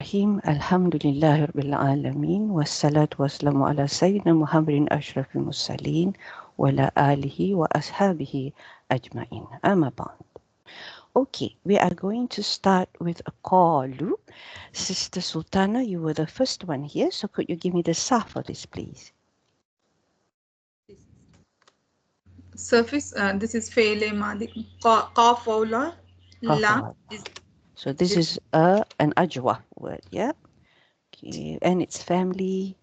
Bismillahirrahmanirrahim. Alhamdulillahi Rabbil Alamin. Wassalatu wassalamu ala Sayyidina Muhammadin ashrafil mursalin wa ala alihi wa ashabihi ajma'in. Amma ba'd. Okay, we are going to start with a qalu. Sister Sultana, you were the first one here, so could you give me the sarf for this, please? Surface, this is faile madi. Qaf awla, lam is. So this is an ajwa word, yeah? Okay, and its family?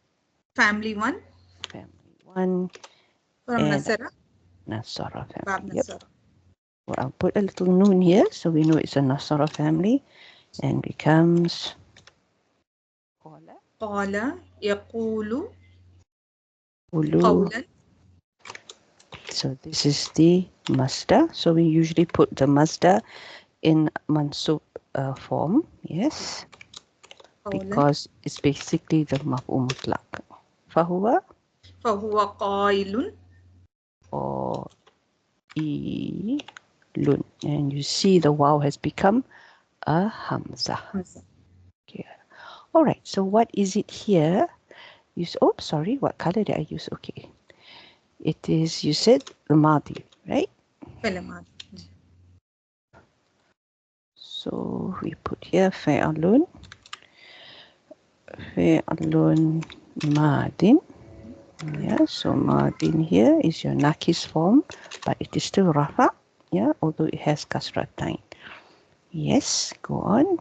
Family one. Family one. From Nasara. Nasara family. Bab Nasara. Yep. Well, I'll put a little noon here so we know it's a Nasara family and becomes Qala yaqulu qawlan. So this is the masdar. So we usually put the masdar in mansub form, yes, because it's basically the maf'ul mutlaq. Fahuwa qailun or ilun, and you see the waw has become a hamza. Okay. All right. So what is it here? Oh, sorry. What color did I use? Okay. It is, you said the madi, right? So we put here fa'alun madin. Yeah, so madin here is your nakis form, but it is still rafa, yeah, although it has kasratain. Yes, go on.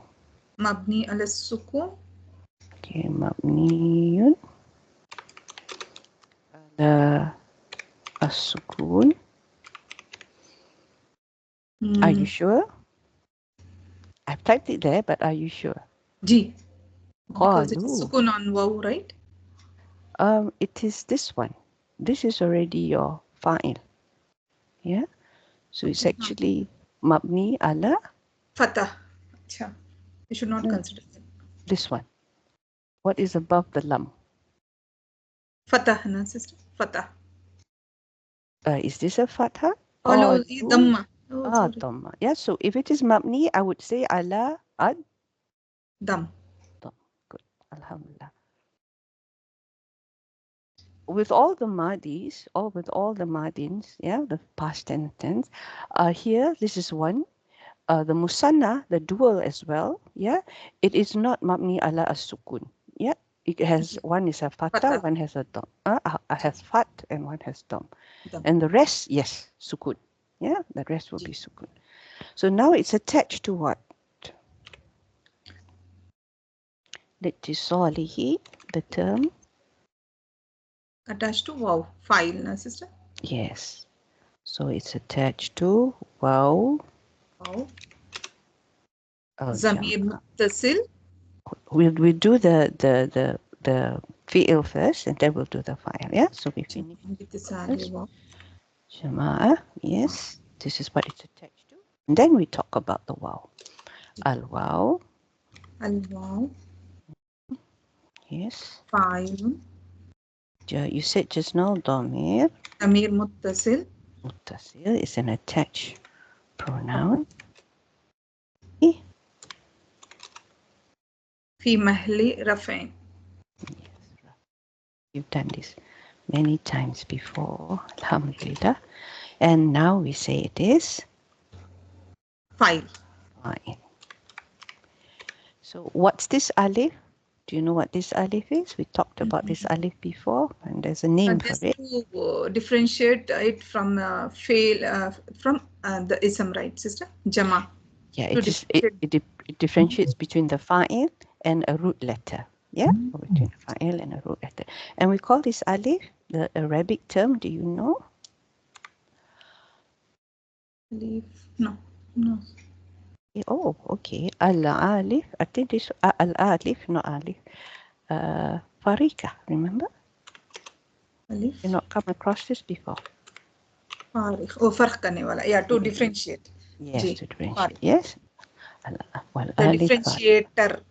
Mabni ala sukun. Okay, mabniyun ala as-sukun. Are you sure? I've typed it there, but are you sure? G. Because it's sukun on waw, right? It is this one. This is already your fa'il. Yeah? So it's actually mabni ala fatah. You should not consider it. This one. What is above the lam? Fatah, no, sister. Fatah. Is this a fatha? Oh, no, damma. Oh, damma. Yeah, so if it is mabni, I would say ala ad dam. Good. Alhamdulillah. With all the madis, or with all the madins, yeah, the past tense, here, this is one. The musanna, the dual as well, yeah, it is not mabni ala as-sukun, yeah. It has, one is a fatha, one has a dam. Has fat and one has dam. And the rest, yes, sukun. Yeah, the rest will be sukun. So now it's attached to what? Litisalihi, the term. Attached to waw, file, na sister? Yes. So it's attached to waw. Zamir muttasil. We'll do the fi'il first, and then we'll do the file. Yeah. So we finish. Jama'a. Yes. This is what it's attached to. And then we talk about the waw. Al-waw. Al-waw. Yes. Fa'ilun. You said just now damir. Damir muttasil. Muttasil is an attached pronoun. Fi mahli raf'in. Yes, you've done this many times before, alhamdulillah. And now we say it is fa'il. Fa'il. So what's this alif? Do you know what this alif is? We talked about this alif before, and there's a name for it. To differentiate it from from the ism, right, sister? Jama. Yeah, it differentiates between the fa'il and a root letter. Yeah, between a fa'il and a root letter. And we call this alif the Arabic term. Do you know? Alif. No. Oh, okay. Al-alif. I think this al-alif, not alif. Farika, remember? Alif. You've not come across this before. Farikh. Oh, farq karne wala. Yeah, to differentiate. Yes, to differentiate. Yes. Well, the differentiator.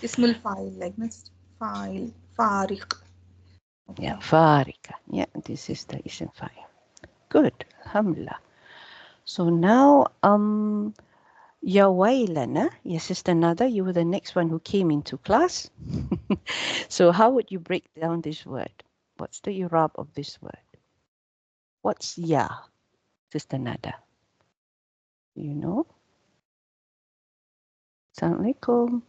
Ismul fa'il, like this. Fa'il. Farikh. Okay. Yeah, farika. Yeah, this is the ism fa'il. Good. Alhamdulillah. So now, Ya wailana, yes, Sister Nada, you were the next one who came into class. So how would you break down this word? What's the Irab of this word? What's ya, Sister Nada? You know? Assalamualaikum.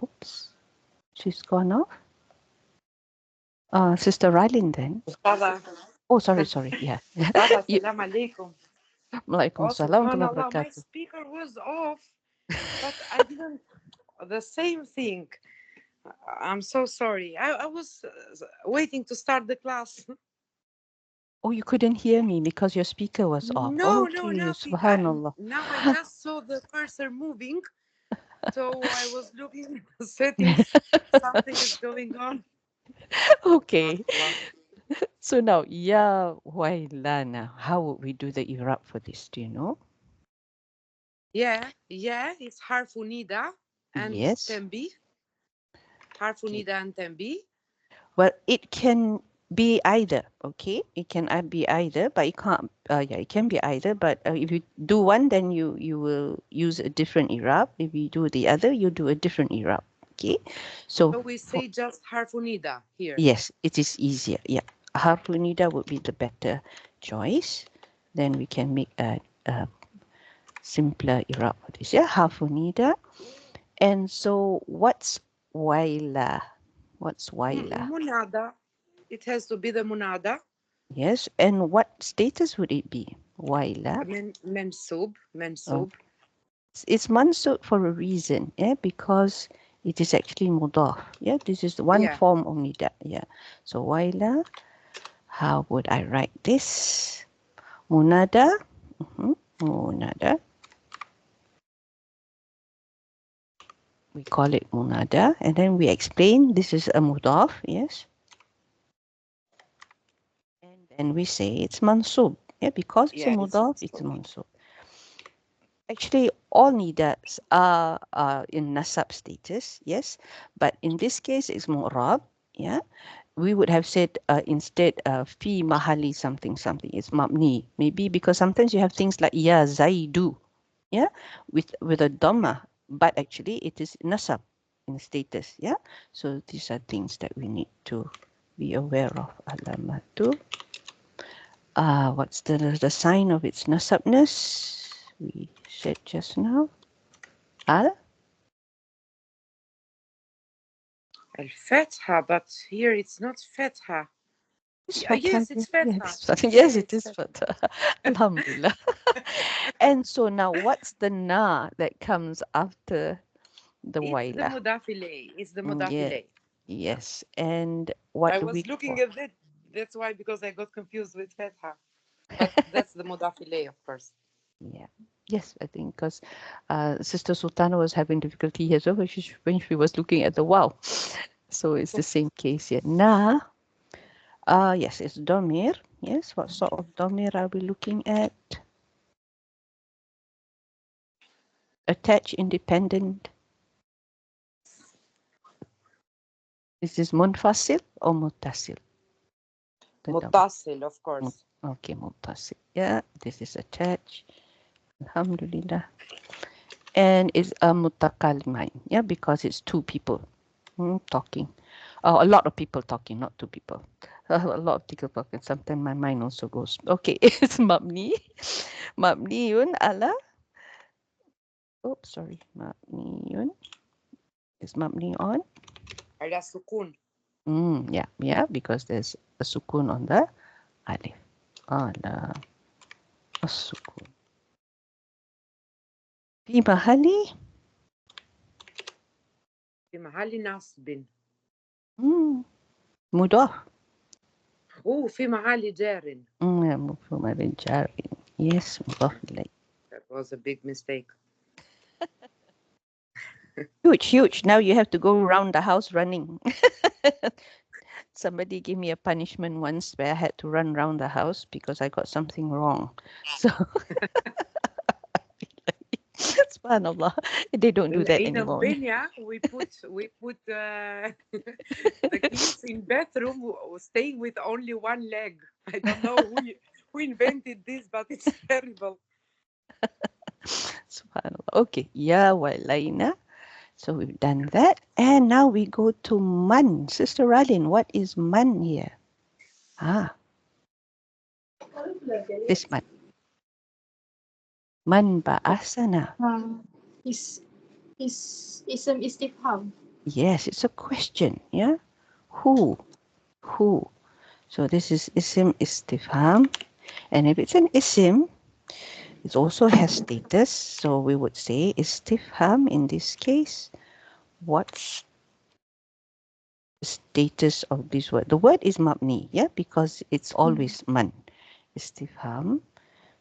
Oops, she's gone off. Sister Rylin then. Father, Oh, sorry. Yeah. Father, You, salam alaikum. Alaikum Oh, salam wa subhanallah, my barakatuh. speaker was off, but I didn't. The same thing. I'm so sorry. I was waiting to start the class. Oh, you couldn't hear me because your speaker was off. No, Okay, nothing. subhanallah. Now I just saw the cursor moving, so I was looking at the settings. Something is going on. Okay. Allah. So now, ya wailana. How would we do the Iraq for this? Do you know? Yeah, it's harfunida and Yes. tembi. Okay. Harfunida and tembi. Well, it can be either. Okay, it can be either, but it can't. Yeah, it can be either. But if you do one, then you will use a different Iraq. If you do the other, you do a different Iraq. Okay. So So we say just harfunida here. yes, it is easier. Yeah, Harfunida would be the better choice. Then we can make a simpler Iraq for this. Yeah, Harfunida. And so what's Waila? What's Waila? Munada. It has to be the munada. Yes, and what status would it be? Waila. Mensub. Oh, Mensub. it's mansub for a reason, yeah, because it is actually mudaf. Yeah, this is one Yeah. form of nida. Yeah. So Waila, how would I write this? Munada. Munada. We call it munada, and then we explain this is a mudaf, yes. And then we say it's mansub. Yeah, because it's a Yeah, it's mudaf, it's mansub. Actually, all nidats are in nasab status, yes. But in this case, it's mu'rab, yeah. We would have said instead fi mahali something something. It's mabni. Maybe because sometimes you have things like ya zaidu, yeah, with a dhamma, but actually it is nasab in status, yeah. So these are things that we need to be aware of. Alamatu. What's the sign of its nasabness? We said just now. Al? al-fatha, but here it's not fatha. It's Yes, fatha. it's fatha. Yes, Yeah, yes, it it's is fatha. fatha. Alhamdulillah. And so now what's the na that comes after the It's the waila? mudafile. It's the Yeah, mudafile. yes. And what I do we was call? looking at that. That's why, because I got confused with fatha. But that's the mudafile, of course. Yeah. Yes, I think because Sister Sultana was having difficulty here so when she was looking at the wow. So it's the same case here. Na, yes, it's domir. Yes, what sort of domir are we looking at? Attached, independent. Is this munfasil or muttasil? The dom. Muttasil, of course. Okay, muttasil. Yeah, this is attached. Alhamdulillah. And it's a mutakallimain. Yeah, because it's two people talking. A lot of people talking, not two people. A lot of people talking. Sometimes my mind also goes. Okay, it's mabni. Mabniun ala. Oops, sorry. Mabniun. It's mabni on. Ala sukun. Yeah, because there's a sukun on the alif. Ala as-sukun. في محل في محل نصب. مضاف. في محل جار. مفهوم الجار. Yes, مضاف إليه. That was a big mistake. Huge. Now you have to go around the house running. Somebody gave me a punishment once where I had to run around the house because I got something wrong. So, subhanallah, they don't do that In anymore. Albania, we put the kids in bathroom staying with only one leg. I don't know who invented this, but it's terrible. Subhanallah. Okay. Ya walayna. So we've done that. And now we go to man. Sister Radin, what is man here? Ah, this man. Man ba'asana. Ism istifham. Yes, it's a question. Yeah. Who? Who? So this is isim istifham. And if it's an isim, it also has status. So we would say istifham in this case. What's the status of this word? The word is mabni, yeah, because it's always man. Istifham.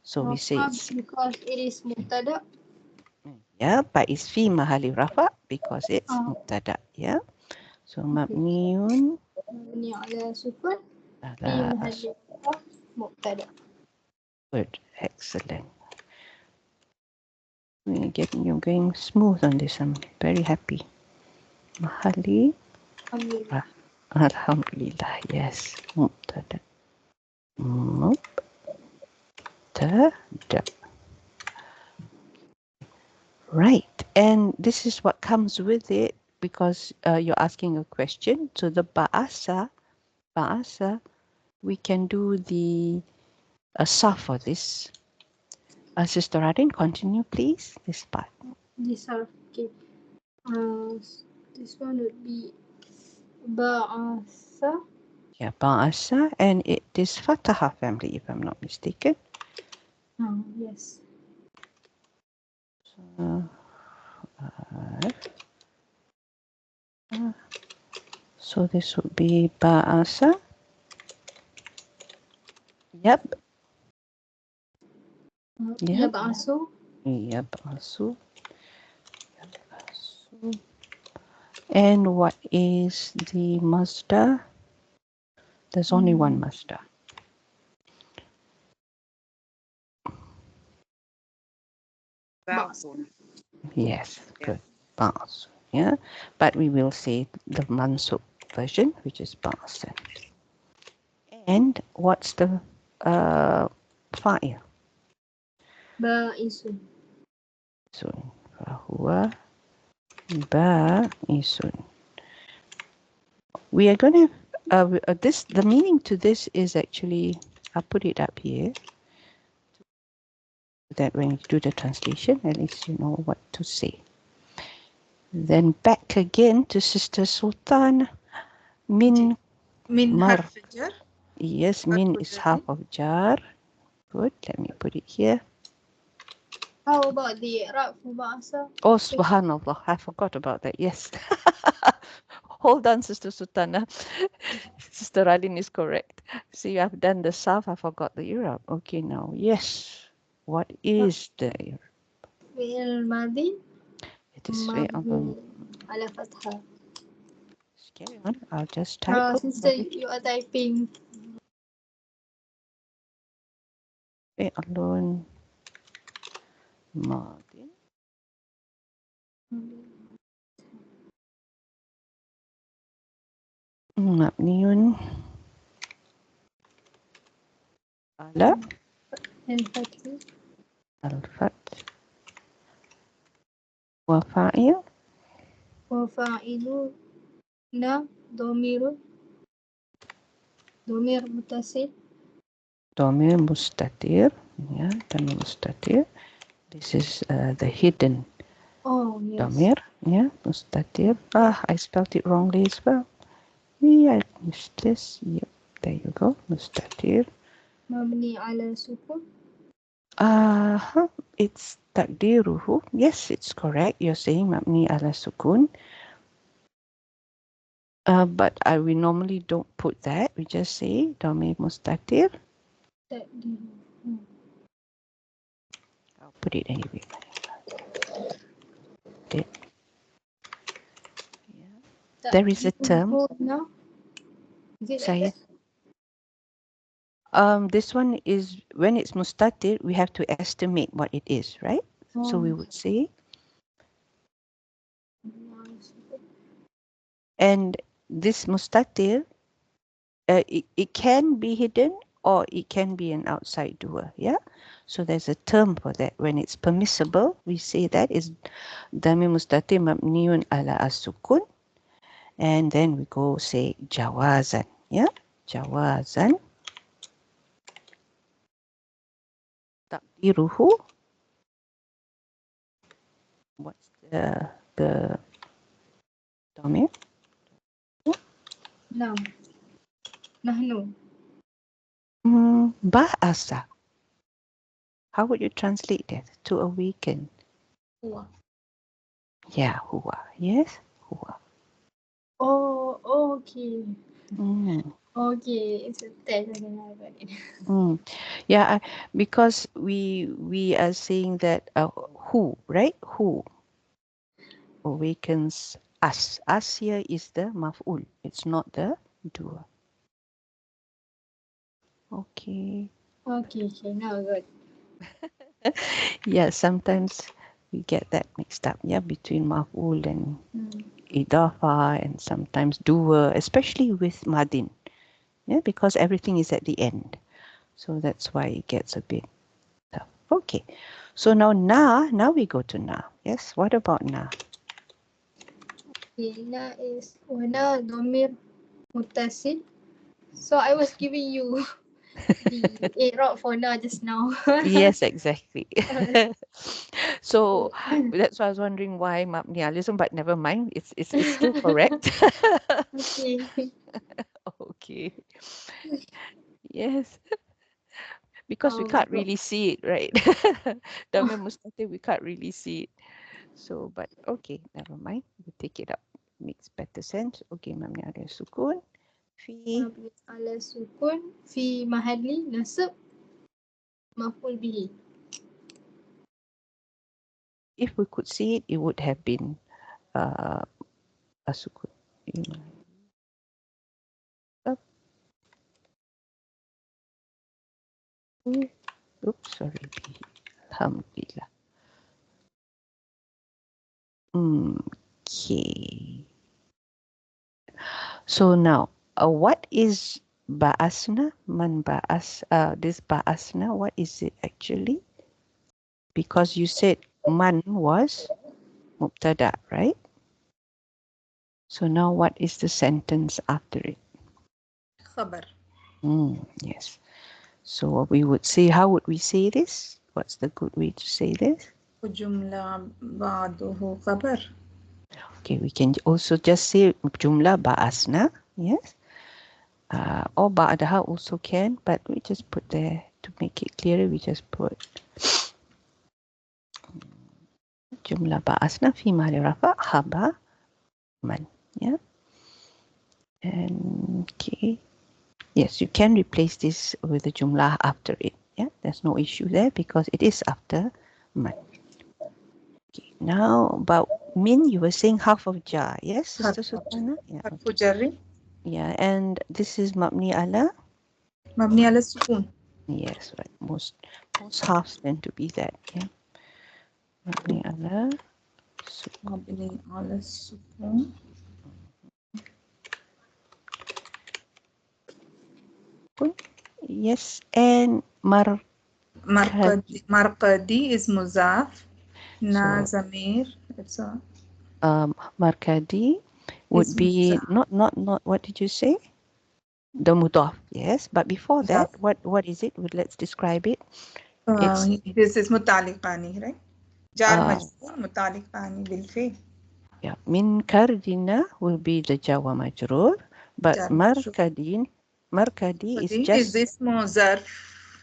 So we say it's, because it is mubtada. yeah, but it's fi mahali rafa because it's mubtada, yeah. So mabniun Mabni ala sukun fi ala mahalli mubtada. Good, excellent. You're going smooth on this. I'm very happy. Mahali. Alhamdulillah. Alhamdulillah. Yes. Mubtada. Mubtada. Right. And this is what comes with it because you're asking a question. So the ba'asa, we can do the sarf for this. Sister Radin, continue, please. This part. These are okay. This one would be ba'asa. Yeah, ba'asa, and it is Fataha family, if I'm not mistaken. Yes. So this would be ba'asa. Yep. Yab'asu. Yab'asu. And what is the masdar? There's only one masdar. Ba'sun. Yes, Yeah. good. Ba'asu. Yeah, but we will say the mansub version, which is ba'asan. And what's the fa'il? Ba'isun. Sun. Fahuwa ba'isun. We are going to, the meaning to this is actually, I'll put it up here, that when you do the translation, at least you know what to say. Then back again to Sister Sultan. Min mar. harf jar. Yes, min is half of jar. Good, let me put it here. How about the i'rab for ba'asa? Oh, subhanallah, I forgot about that. Yes. Hold on, Sister Sultana. Sister Radin is correct. See, I've done the Sarf, I forgot the Irab. Okay, now, yes. What is the Irab? Fi'il madhi. It is Mabni ala fathah. Carry on. I'll just type. Sister, you are typing. Alone. Madin. Mabniun. Ala. Al-Fatih. Al-Fath. Wafa'il. Wafa'ilu na domiru. Domir mutasil. Domir mustatir. Yeah, domir mustatir. This is the hidden domir. Yeah, mustatir. I spelled it wrongly as well. Yeah, I missed this. Yep, there you go. Mustatir. Mabni ala sukun. It's takdiruhu. Yes, it's correct. You're saying mabni ala sukun. But we normally don't put that. We just say domir mustatir. I'll put it anyway. There is a term. No? Is it Saya. like that? This one is when it's mustatir, we have to estimate what it is, right? So we would say, and this mustatir, it can be hidden or it can be an outside doer. Yeah. So there's a term for that. When it's permissible, we say that is dhamir mustatir mabniun ala as-sukun. And then we go say jawazan. Yeah. Jawazan. Taqdiruhu. What's the dhamir? نعم نحن Ba'asa. How would you translate that? To awaken. هو. Yeah, huwa. Yes, huwa. oh okay Mm. okay it's a test again I got it Mm. Yeah, because we are saying that who, right? Who awakens us. Us here is the maf'ul. It's not the doer. Okay. okay now good Yeah, sometimes we get that mixed up. Yeah, between maf'ul and mm. idafa, and sometimes doer, especially with madin. Yeah, because everything is at the end. So that's why it gets a bit tough. Okay. So now we go to na. Yes, what about na? Hina is Wana Domir Mutasil. So I was giving you the Irab for now just now. Yes, exactly. So that's why I was wondering why mabnialism, but never mind. It's still correct. okay. Okay. Yes, because we can't really see it, right? Damir mustatir, we can't really see it. So, but okay, never mind. We'll take it up. Makes better sense. Okay, mabni ala sukun. Fi. Mabni ala sukun fi mahalli nasab maf'ul bihi. If we could see it, it would have been a sukun. Oops, sorry. Alhamdulillah. Okay. So now, what is ba'asna? Man ba'as. This ba'asna, what is it actually? Because you said man was mubtada, right? So now what is the sentence after it? خبر. Yes. So we would say, how would we say this? What's the good way to say this? وجملة بعده خبر. Okay, we can also just say jumla ba'asna. Yes. Or ba'daha also can, but we just put there to make it clearer. We just put jumla ba'asna fi mahali rafa khabar man. Yeah. And okay. Yes, you can replace this with the jumla after it. Yeah, there's no issue there because it is after man. Okay. Now about min, you were saying half of ja. Yes, Sister Sultana? Yeah. حرف Okay. جر. Yeah, and this is mabni ala. مبني على السكون. Yes, right. Most halves tend to be that. Yeah. Mabni ala. مبني على السكون. Yes, and مرقدي is مضاف. نا so ضمير. It's a markadi would be not what did you say? The mudaf, yes. But before that, what is it? Let's describe it. It's this is متعلقاني, right? جار مجرور متعلقاني بالفعل. yeah. Min kardina will be the jawa majrur, but markadi is just اسمه ظرف.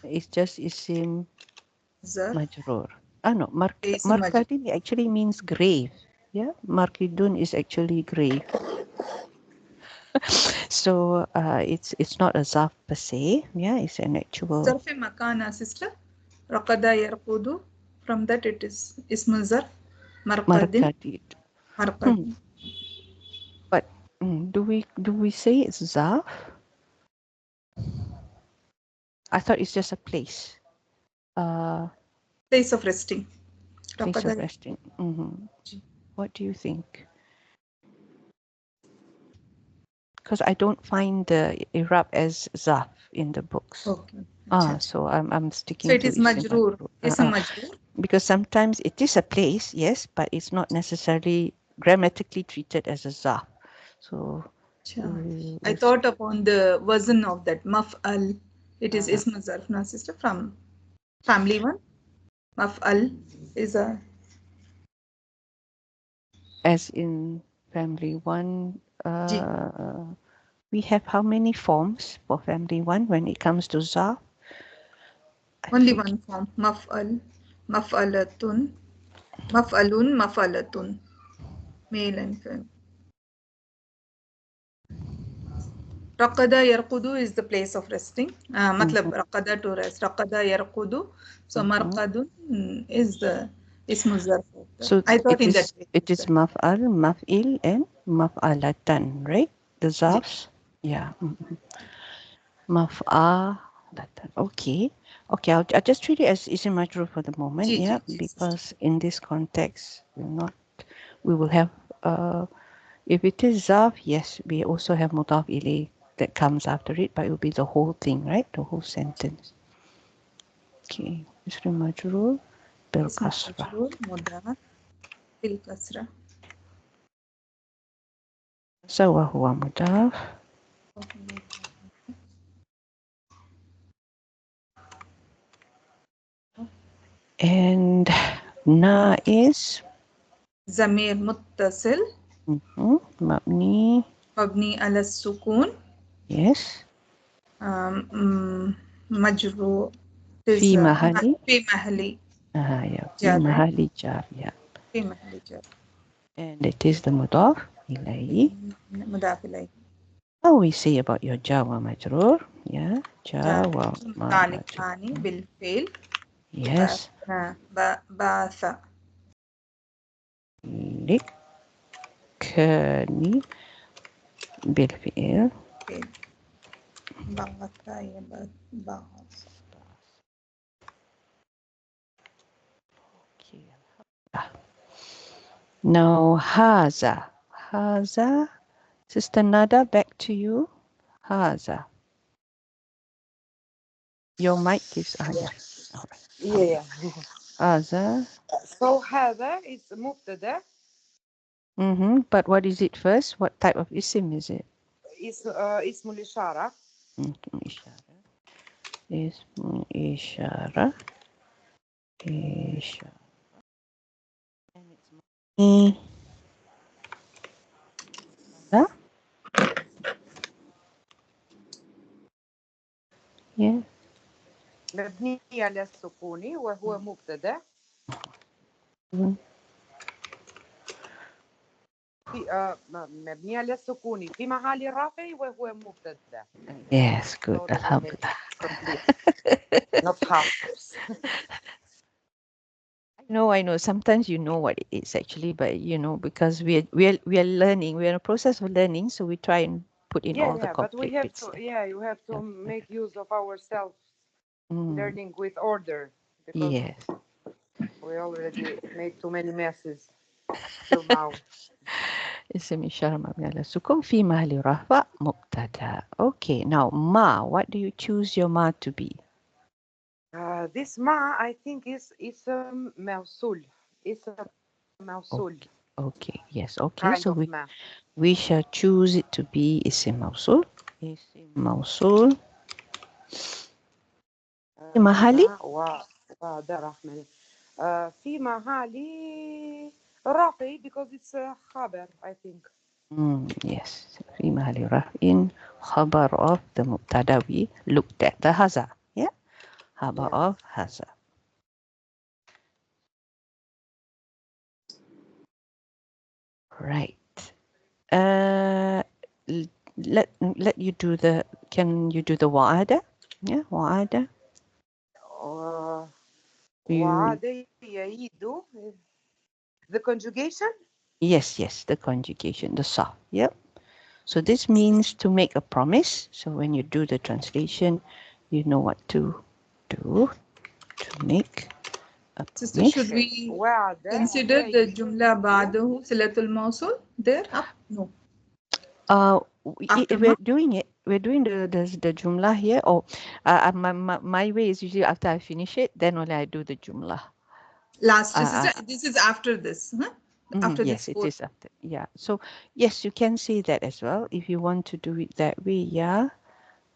It's just isim ظرف. majrur. No, markadi actually means grave. Yeah, markidun is actually grave. So it's not a zarf per se. Yeah, it's an actual. ظرف مكان sister. رقد يرقد. From that it is اسم ظرف. Markadid. مرقد. But do we say it's zarf? I thought it's just a place. Place of resting. Place of resting. What do you think? because I don't find the Irab as Zaf in the books. Okay. Acha. So I'm sticking So it to is Ism majroor. Majroor. Ism majroor. Because sometimes it is a place, yes, but it's not necessarily grammatically treated as a Zaf. So I thought upon the version of that maf'al. It is ism zarf, na sister, from family one. Maf'al is a as in family one, Ji. we have how many forms for family one when it comes to Zaf? Only one form. Maf'al, maf'alatun, maf'alun, maf'alatun. Male and female. Raqada yarqudu is the place of resting. Matlab raqada to rest. Raqada yarqudu. So marqadun is the ismu zarf. So I thought in that way. it is maf'al, maf'il, and maf'alatan, right? The zafs. Yeah. Maf'alatan. Okay. Okay. I'll just treat it as ism majroor for the moment. Ji, Yeah, ji, because in this context, we will have. If it is zaf, yes, we also have mudaf ilay that comes after it, but it will be the whole thing, right? The whole sentence. Okay. Ism majroor bil kasra. mudaf bil kasra. So huwa mudaf. And na is Zamir muttasil. Mabni. Mabni ala sukun. Yes. Majru. في محل في محل yeah. في محل جار yeah. في محل جر. And it is the مضاف إليه. مضاف إليه. How we say about your jar ومجرور? Yeah. جار متعلقان بالفعل. Yes. بعث. كاني بالفعل. بعث يا بعث. Now هذا Sister Nada, back to you. هذا. Your mic is on. Yes. All right. Yeah. هذا. So هذا is مبتدا. But what is it first? What type of isim is it? اسم الإشارة. اسم إشارة. Yeah. مبني على السكون وهو مبتدا. مبني على السكون في محل رفع وهو مبتدا. Yes, good. Alhamdulillah. Not half. I know. Sometimes you know what it is actually, but because we are learning. We're in a process of learning, so we try and put in all the but we have bits. you have to make use of ourselves learning with order because yes. we already made too many messes till now. اسم إشارة مبني على السكون في محل رفع مبتدا. Okay, now ma, what do you choose your ma to be? This ma, I think, is موصول. It's a موصول. Okay, yes, okay. Kind So of we shall choose it to be اسم موصول. اسم موصول. في محل في محل رفع because it's a خبر, I think. Yes, في محل رفع خبر of the مبتدا we looked at the هذا. Yeah, خبر of هذا. Right. Let you do the. Can you do the wa'ada? Yeah, wa'ada. وعاد يعيد the conjugation. Yes, the conjugation, the sa. Yep. So this means to make a promise. So when you do the translation, you know what to do to make a promise. Sister, should we consider the jumla ba'dahu silatul mawsul there? No. After we're doing it. We're doing the jumlah here. Or my way is usually after I finish it, then only I do the jumlah. last, this is after this, huh? After yes, this it is after. Yeah. So yes, you can say that as well if you want to do it that way. Yeah.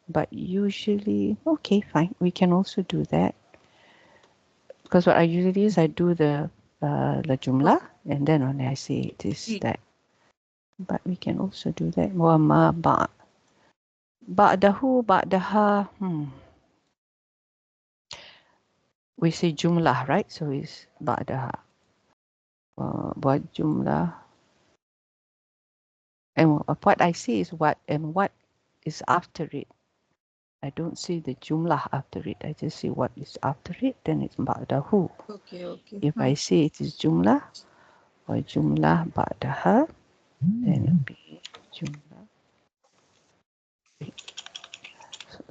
But usually, okay, fine. We can also do that. Because what I usually do is I do the jumlah and then only I say it is that. But we can also do that. Wa ma ba. Ba'dahu, ba'daha. We say jumlah, right? So it's ba'daha. Buat jumlah. And what I say is what and what is after it. I don't say the jumlah after it. I just say what is after it. Then it's ba'dahu. Okay. If I say it is jumlah or jumlah ba'daha, then it'll be jumlah.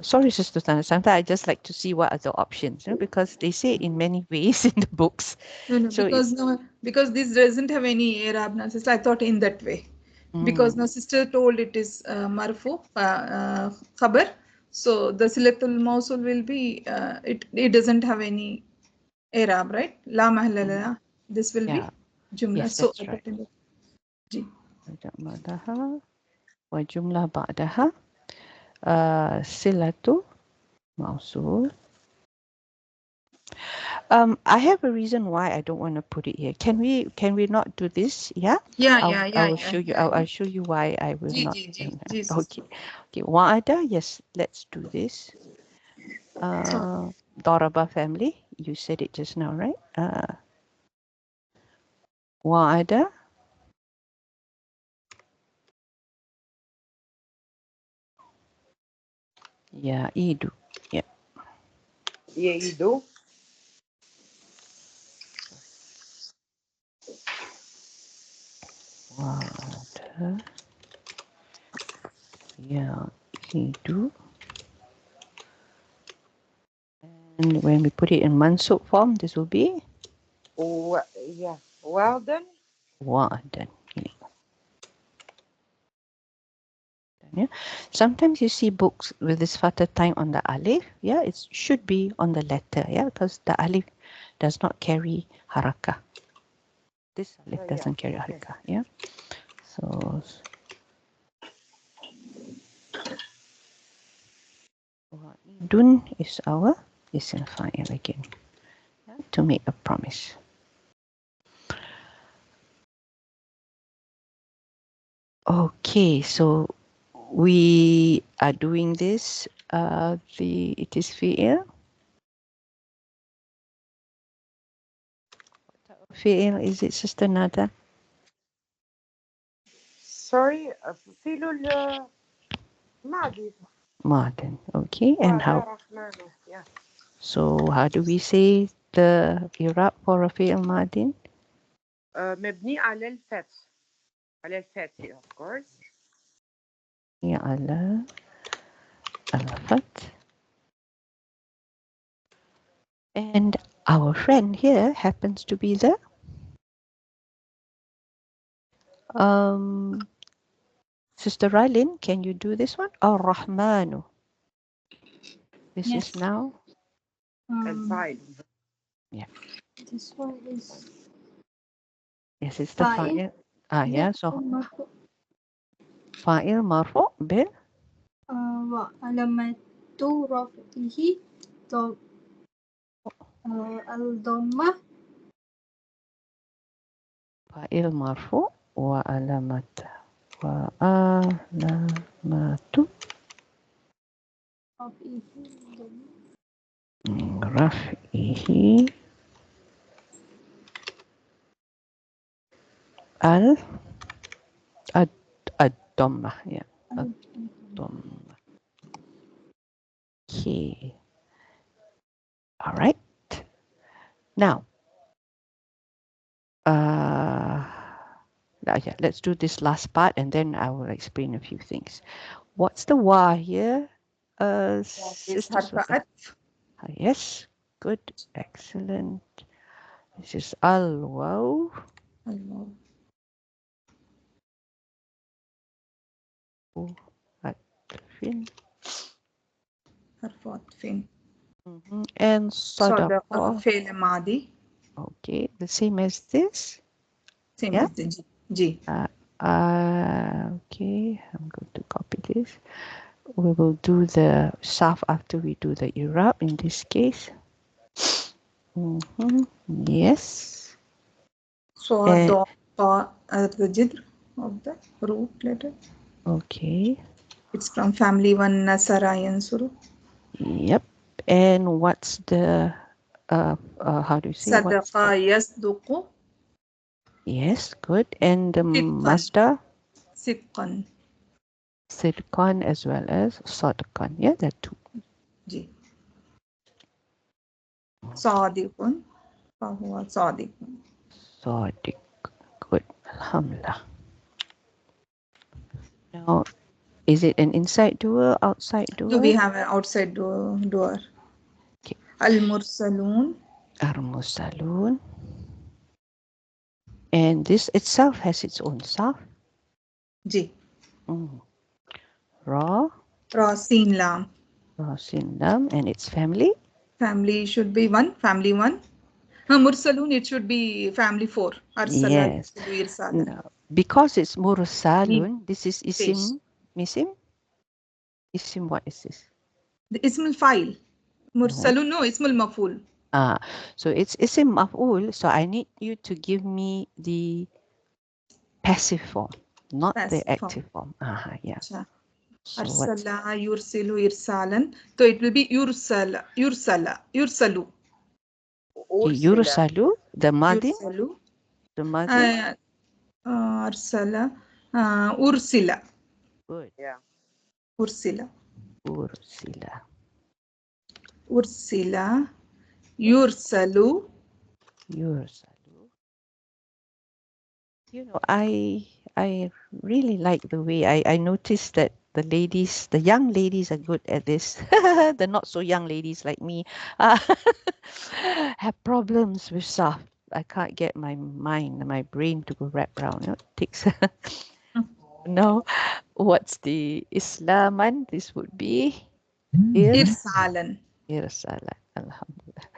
Sorry, Sister Tana. Sometimes I just like to see what are the options, because they say in many ways in the books. No, So because this doesn't have any Arab now, sister. I thought in that way. Because now sister told it is marfu, khabar. So the silatul mawsul will be, it doesn't have any Arab, right? La mahalla la. This will be jumla. Yes, So that's right. Ji. Ba'daha wa jumlah ba'daha silatu mawsul. I have a reason why I don't want to put it here. Can we not do this? Yeah. Yeah. I will show you. I'll show you why I will not. Ji, Okay. Wa'ada. Yes. Let's do this. Daraba family. You said it just now, right? Wa'ada. Yeah. Idu. Yeah. يعيدوا. Wa'ada. Yeah. Idu. And when we put it in mansub form, this will be yeah. Well done. wa'adan. Yeah. Sometimes you see books with this fatha time on the alif. Yeah, it should be on the letter. Yeah, because the alif does not carry harakah. This alif doesn't carry harakah. Yeah. So dun is our isim fa'il again. Yeah, to make a promise. Okay, so we are doing this. It is fi'il. Fi'il is it, Sister Nada? Sorry, فيلو الماضي. Madin. Okay, and how? Yeah. So how do we say the Irab for a fi'il madin? مبني على الفتح. على الفتح, of course. Ya ala al-fath. And our friend here happens to be the Sister Rylin, can you do this one? Ar-Rahmanu. This is now. الفاعل. Yeah. This one is Yes, it's the fa'il. yeah. So fa'il marfu bil alamatu rafihi al-dhammah. fa'il marfu wa alamat wa alamatu raf'ihi ad-dhammah. Yeah. Ad-dhammah. Okay. All right. Now, yeah, let's do this last part and then I will explain a few things. What's the wa here? Sister Sultan? Yes, good, excellent. This is al-waw. عطف. حرف عطف. And صدقة صدقة. فعل ماضي. Okay, the same as this. Same Yeah. as the G. Okay, I'm going to copy this. We will do the Sarf after we do the Irab in this case. Yes. So the jidr of the root letter. Okay. It's from family one Nasara Yansuru. Yep. And what's the how do you say? Sadaqa yasduqu. Yes, good. And the Sidqan. masdar? Sidqan. Sidqan as well as sadqan. Yeah, that two. Ji. Sadiqun. Fahuwa sadiqun. Sadiq. Good. Alhamdulillah. Now, is it an inside doer, outside doer? Do we have an outside door? Okay. Al-Mursalun. Al-Mursalun. And this itself has its own Sarf. Ji. Ra. Ra Sin Lam. Ra Sin Lam. And its family? Family should be one. Family one. Mursalun, it should be family four. Arsala. Yes. No. Because it's Mursalun, this is Isim. Isim? Isim, what is this? The Ismul File. Mursalun, no, Ismul Maful. So it's Isim Maf'ul, so I need you to give me the passive form, not the active form. Yeah. So Arsala, Yursilu, Irsalan. So it will be Yursala, Yursalu. Yursalu, the Madin. Yursalu. The Madin. Arsala, Ursila. Good. Yeah. Ursila. Ursila. Ursila. Yursalu. Yursalu. You know, I really like the way I noticed that the ladies, the young ladies are good at this. The not so young ladies like me have problems with Sarf. I can't get my mind, my brain to go wrap around. It takes no. What's the Islaman? This would be Irsalan. Irsalan. Alhamdulillah.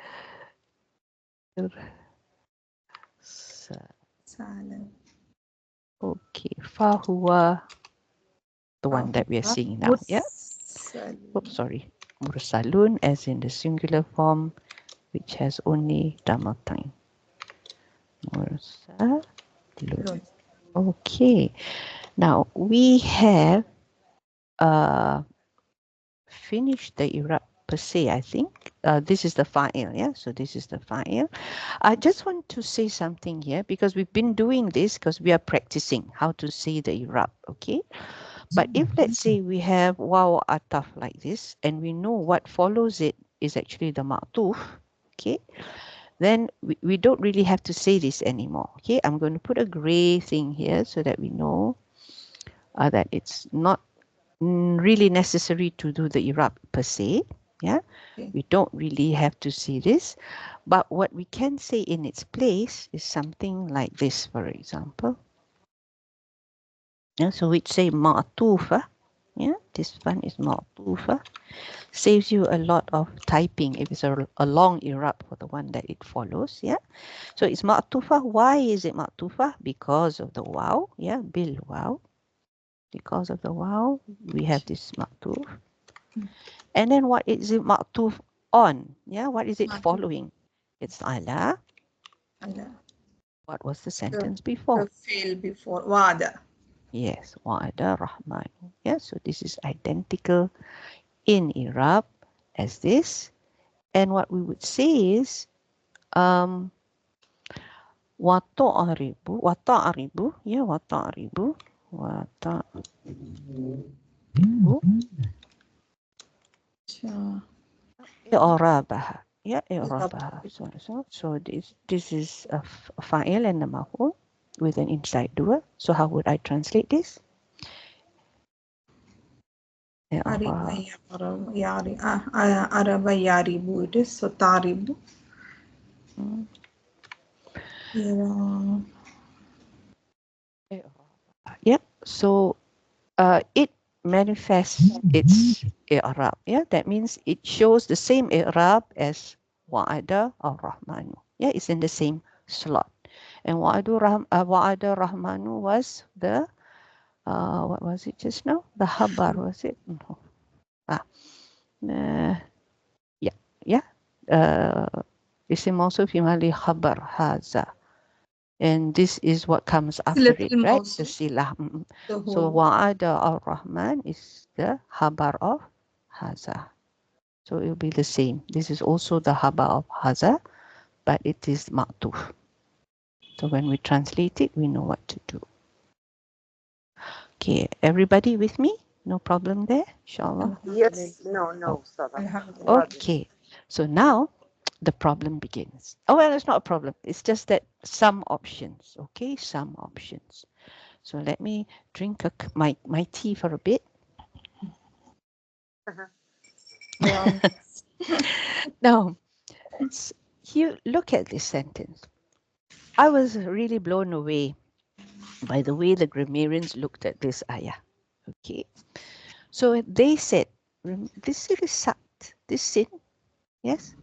Irsalan. Okay. Fahuwa, the one that we are seeing now. Yeah. Oops, sorry. Mursalun as in the singular form, which has only double time. Mursalun. Okay. Now we have finished the Irab per se, I think. This is the fa'il, yeah? So this is the fa'il. I just want to say something here because we've been doing this because we are practicing how to say the Irab, okay? But if let's say we have waw ataf like this and we know what follows it is actually the ma'tuf, okay? Then we don't really have to say this anymore, okay? I'm going to put a gray thing here so that we know that it's not really necessary to do the Irab per se, yeah? We don't really have to see this. But what we can say in its place is something like this, for example. Yeah, so we'd say ma'tufa. Yeah, this one is ma'tufa. Saves you a lot of typing if it's a long Irab for the one that it follows. Yeah, so it's ma'tufa. Why is it ma'tufa? Because of the waw. Yeah, bil waw. Because of the waw, we have this ma'tuf. And then what is it ma'tuf on? Yeah, what is it following? It's ala. What was the sentence before? The fail before. Wada. Yes, wa'ada rahman. Yeah, so this is identical in Irab as this. And what we would say is wata'aribu, yeah, wata'aribu, i'rabaha, yeah, i'rabaha. So this is a fa'il and a maf'ul with an inside doer. So how would I translate this? Araba yaribu, it is. So taribu. Yeah, so it manifests its i'rab. Yeah, that means it shows the same i'rab as wa'ada ar-rahmanu. Yeah, it's in the same slot. And wa'ada rahmanu was the what was it just now? The habar, was it? No. Yeah, yeah. Isim also fi khabar haza. And this is what comes after it, Silatul right? The Mawsul, silah. the So whole. wa'ada ar-Rahman is the habar of haza. So it will be the same. This is also the habar of haza, but it is ma'tuf. So when we translate it, we know what to do. Okay, everybody with me? No problem there, inshallah. Yes, no, Sada. Okay, so now the problem begins. Oh, well, it's not a problem. It's just that some options, okay? Some options. So let me drink my tea for a bit. Wow. Now, you look at this sentence. I was really blown away by the way the grammarians looked at this ayah. Okay, so they said, this sin is sat. This sin, yes,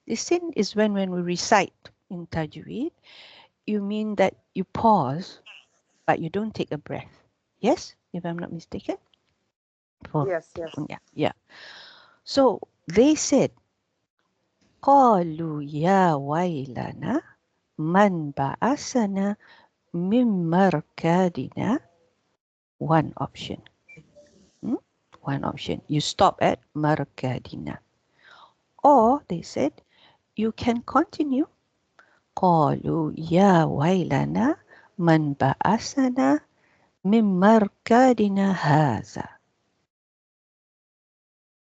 this sin is when we recite in tajweed, you mean that you pause, but you don't take a breath. Yes, if I'm not mistaken. Yes. Yeah. So they said, قالوا يا ويلنا من بعثنا من مركادنا. One option. One option. You stop at مركادنا. Or they said, you can continue. قالوا يا ويلنا من بعثنا من مركادنا هذا.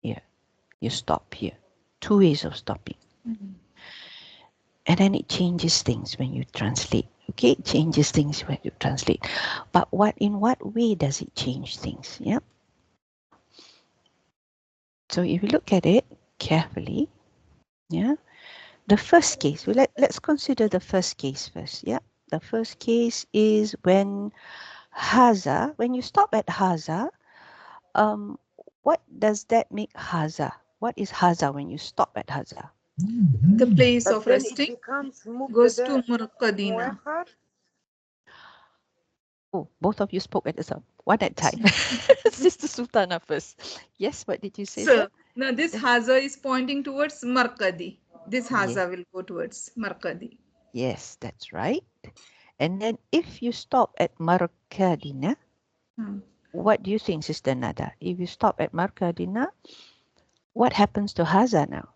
Here, you stop here. Two ways of stopping. And then it changes things when you translate. Okay, it changes things when you translate. But in what way does it change things? Yeah. So if you look at it carefully, yeah, the first case, let's consider the first case first. Yeah, the first case is when haza, when you stop at haza, what does that make haza? What is haza when you stop at haza? The place But of then resting it becomes goes to mubtada Murqadina. muakhar. Oh, both of you spoke at the same one at a time. Sister Sultana first. Yes, what did you say, So sir? now this haza is pointing towards Marqadi. This Yeah. haza will go towards Marqadi. Yes, that's right. And then if you stop at Markadina, what do you think, Sister Nada? If you stop at Markadina, what happens to Haza now?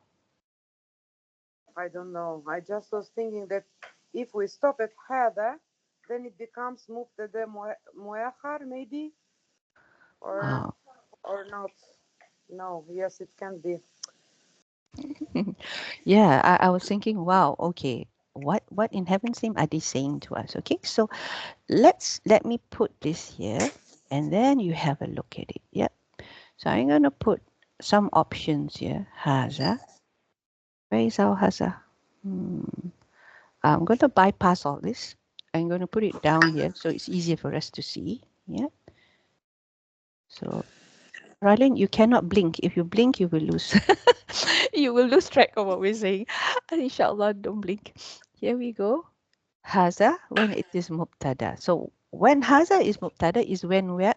I don't know. I just was thinking that if we stop at hada, then it becomes mubtada muakhar maybe, or not. No, yes, it can be. Yeah, I was thinking, wow, okay, what in heaven's name are they saying to us? Okay, so let me put this here, and then you have a look at it. Yeah. So I'm gonna put some options here. Haza. Where is our Haza? I'm going to bypass all this. I'm going to put it down here so it's easier for us to see. Yeah. So, Rylin, you cannot blink. If you blink, you will lose. You will lose track of what we're saying. And inshallah, don't blink. Here we go. Haza when it is mubtada. So when haza is mubtada is when we're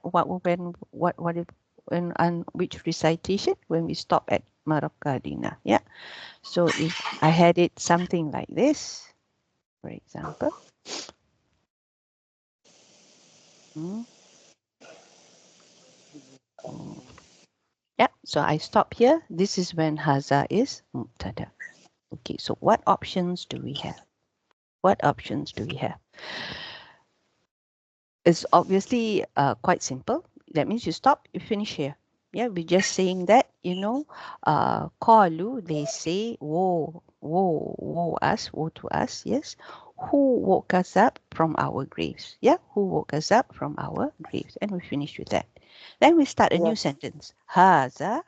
when on which recitation when we stop at marakadina. Yeah. So if I had it something like this, for example. Yeah, so I stop here. This is when haza is mubtada. Okay, so what options do we have? What options do we have? It's obviously quite simple. That means you stop, you finish here. Yeah, we're just saying that, qalu, they say, woe to us, yes. Who woke us up from our graves? Yeah, who woke us up from our graves? And we finish with that. Then we start a new sentence. Haza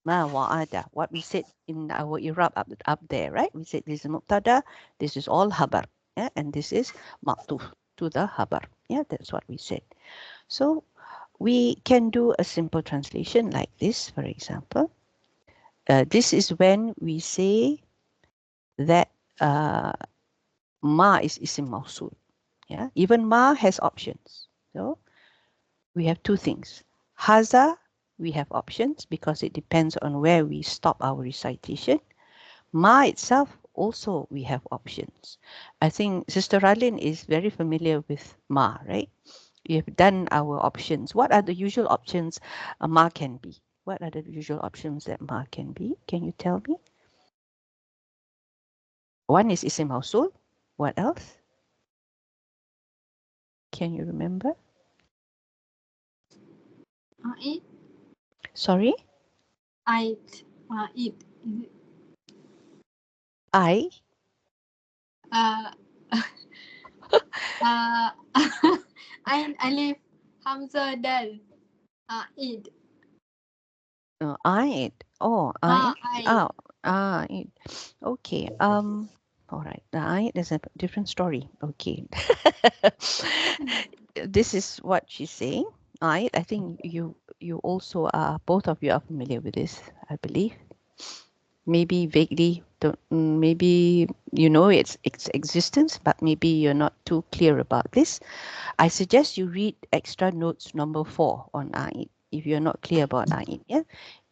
ma wa'ada. What we said in our Irab up there, right? We said this is mubtada, this is all habar, yeah, and this is ma'tuf to the habar. Yeah, that's what we said. So we can do a simple translation like this, for example. This is when we say that ma is isim mausul. Yeah, even ma has options. So we have two things. Haza, we have options because it depends on where we stop our recitation. Ma itself, also we have options. I think Sister Radlin is very familiar with ma, right? We have done our options. What are the usual options a ma can be? What are the usual options that ma can be? Can you tell me? One is isim mausul. What else? Can you remember? It. Sorry? It. It. I? Ain, alif, hamzah, dal. Id. I. Oh, I. I. It. Okay. All right. The I is a different story. Okay. This is what she's saying. I think you also are, both of you are familiar with this, I believe. Maybe vaguely, maybe you know its existence, but maybe you're not too clear about this. I suggest you read extra notes number 4 on A'id if you're not clear about A'id. Yeah,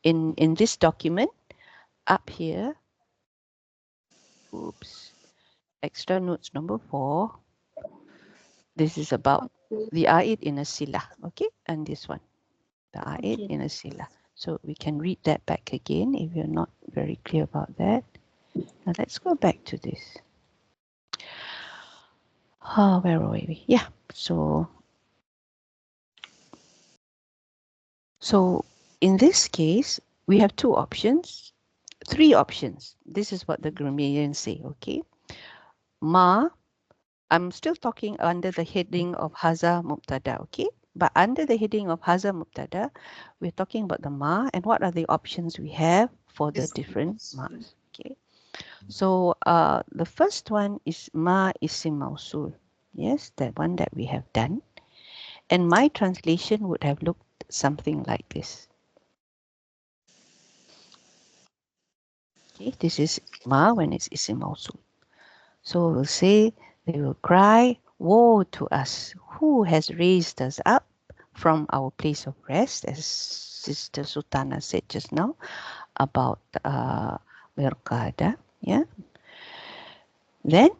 in this document up here. Oops, extra notes number 4. This is about the A'id in a sila. Okay, and this one, the A'id in a sila. So we can read that back again if you're not very clear about that. Now let's go back to this. Where were we? Yeah. So in this case, we have two options, three options. This is what the grammarians say, okay? Ma, I'm still talking under the heading of Haza Mubtada, okay? But under the heading of Haza Mubtada, we're talking about the Ma and what are the options we have for the different Ma'as, okay? So the first one is Ma Isim Mausul. Yes, that one that we have done. And my translation would have looked something like this. Okay, this is Ma when it's Isim Mausul. So we'll say, they will cry, woe to us, who has raised us up from our place of rest, as Sister Sultana said just now about Wirqada. Yeah. Then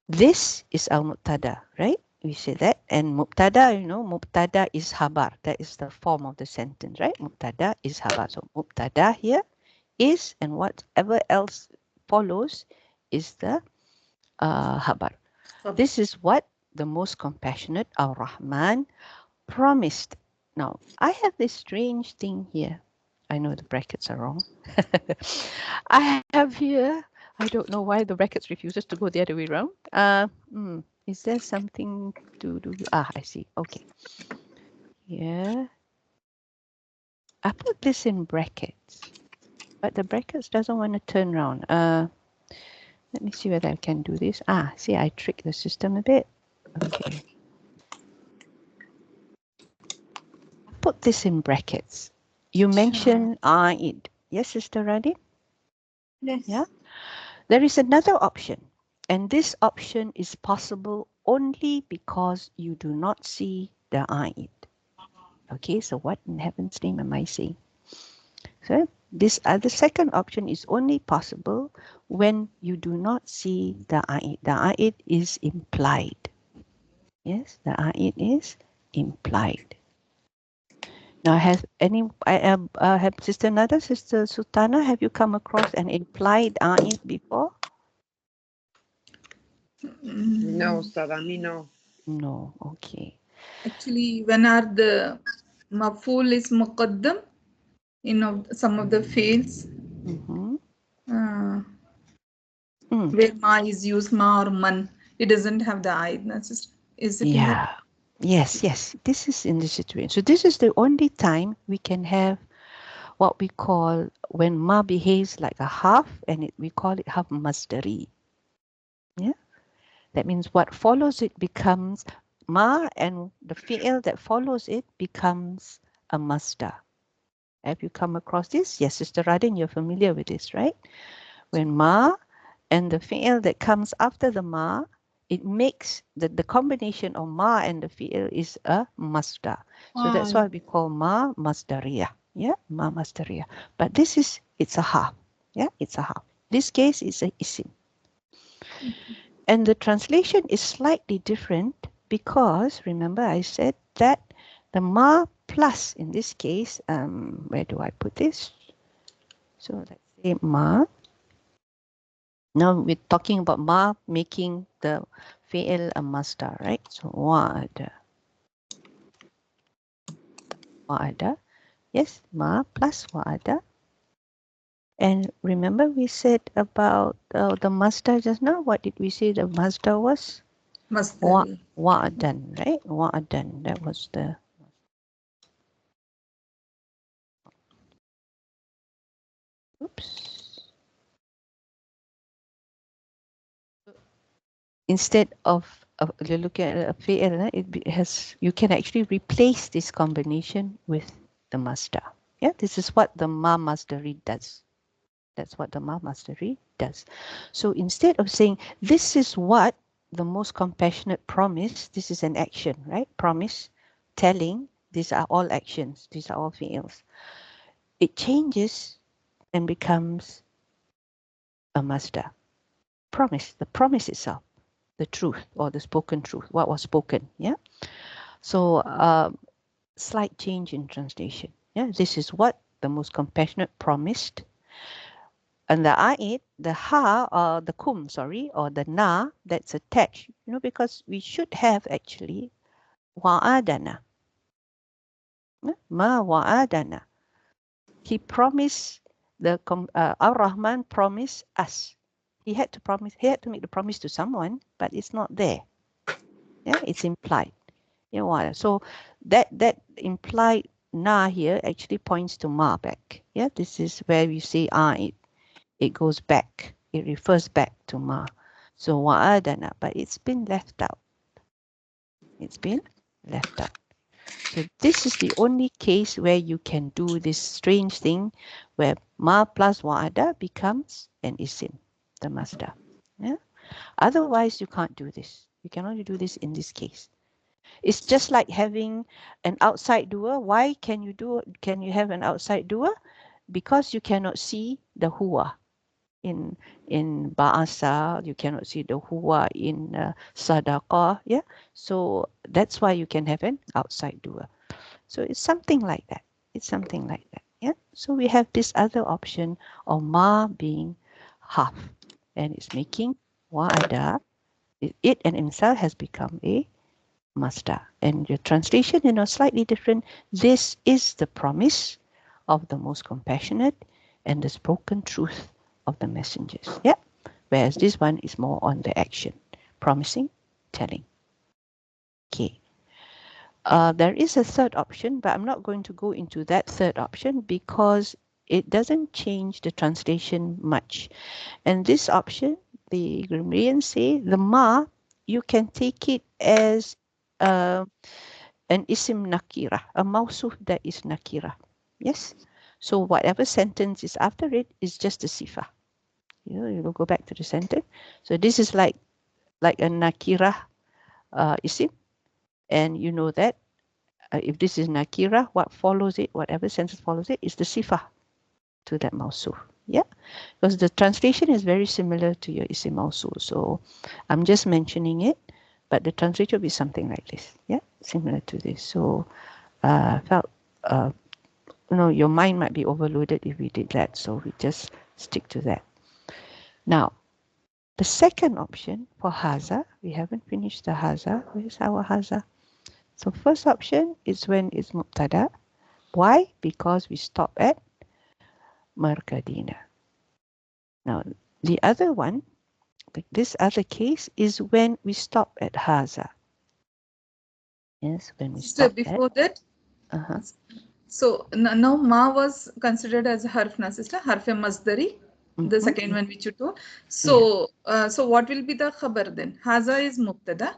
this is our Mubtada, right? We say that. And Mubtada, you know, Mubtada is Habar. That is the form of the sentence, right? Mubtada is Habar. So Mubtada here is, and whatever else follows is the Habar. This is what the most compassionate Ar-Rahman promised. Now, I have this strange thing here. I know the brackets are wrong. I have here, I don't know why the brackets refuses to go the other way around. Is there something to do? I see. Okay. Yeah. I put this in brackets, but the brackets doesn't want to turn around. Let me see whether I can do this. See, I tricked the system a bit. Okay. Put this in brackets. You mentioned Aid. Yes, Sister Radin? Yes. Yeah. There is another option, and this option is possible only because you do not see the Aid. Okay, so what in heaven's name am I saying? So this the second option is only possible when you do not see the Aid. The Aid is implied. Yes, the Aid is implied. Now, have Sister Nada, Sister Sultana, have you come across an implied Aid before? No, Sadami, no. No, okay. Actually, when are the maf'ul is muqaddam in some of the fields, where ma is used, ma or man, it doesn't have the aid. Is it? Yeah. Yes, yes. This is in the situation. So this is the only time we can have what we call when ma behaves like a half, and we call it half masdari. Yeah. That means what follows it becomes ma and the fi'il that follows it becomes a masdar. Have you come across this? Yes, Sister Radin, you're familiar with this, right? When ma and the fi'il that comes after the ma, it makes the combination of ma and the fi'il is a masdar. So that's why we call ma masdariyah. Yeah, ma masdariyah. But this is, it's a half. Yeah, it's a half. This case is a isim. And the translation is slightly different because, remember I said that the ma plus, in this case, where do I put this? So let's say ma. Now we're talking about ma making the fi'il a masdar, right? So wa'ada. Wa'ada. Yes, ma plus wa'ada. And remember we said about the masdar just now. What did we say the masdar was? Masdari. Wa'adan, right? Wa'adan. That was the... Oops. Instead of you're looking at a fi'il, it has, you can actually replace this combination with the masdar. Yeah, this is what the ma masdari does. That's what the ma masdari does. So instead of saying this is what the most compassionate promise, this is an action, right? Promise, telling, these are all actions, these are all fi'ils. It changes and becomes a masdar. Promise, the promise itself, the truth or the spoken truth, what was spoken. Yeah. So slight change in translation. Yeah, this is what the most compassionate promised. And the ayat, the ha or the kum, sorry, or the na that's attached, you know, because we should have actually wa'adana. Ma wa'adana. He promised, the Ar-Rahman promised us. He had to promise, he had to make the promise to someone, but it's not there. Yeah, it's implied. Yeah, so that implied na here actually points to ma back. Yeah, this is where we say it goes back. It refers back to ma. So wa'adana, but it's been left out. It's been left out. So this is the only case where you can do this strange thing where ma plus wa'ada becomes an isim, the masdar. Yeah. Otherwise, you can't do this. You can only do this in this case. It's just like having an outside doer. Why can you have an outside doer? Because you cannot see the huwa in ba'asa, you cannot see the huwa in sadaqah. Yeah. So that's why you can have an outside doer. So it's something like that. It's something like that. Yeah. So we have this other option of ma being half, and it's making wa'ada. It and himself has become a masdar. And your translation, you know, slightly different. This is the promise of the most compassionate and the spoken truth of the messengers. Yeah. Whereas this one is more on the action, promising, telling. Okay. There is a third option, but I'm not going to go into that third option because it doesn't change the translation much. And this option, the grammarians say, the ma, you can take it as an isim nakira, a mawsuf that is nakira. Yes. So whatever sentence is after it is just a sifa. You know, you'll go back to the sentence. So this is like a nakira isim, and you know that if this is nakira, what follows it, whatever sentence follows it, is the sifa to that mawsuf. Yeah, because the translation is very similar to your isim mawsul. So I'm just mentioning it, but the translation will be something like this. Yeah, similar to this. So felt your mind might be overloaded if we did that. So we just stick to that. Now, the second option for haza, we haven't finished the haza. Where's our haza? So first option is when it's mubtada. Why? Because we stop at markadina. Now, the other one, this other case, is when we stop at haza. Yes, when we stop before that. Uh-huh. So now ma was considered as a harf, na sister, harf masdari. The second one which you told. So so what will be the khabar then? Haza is mubtada.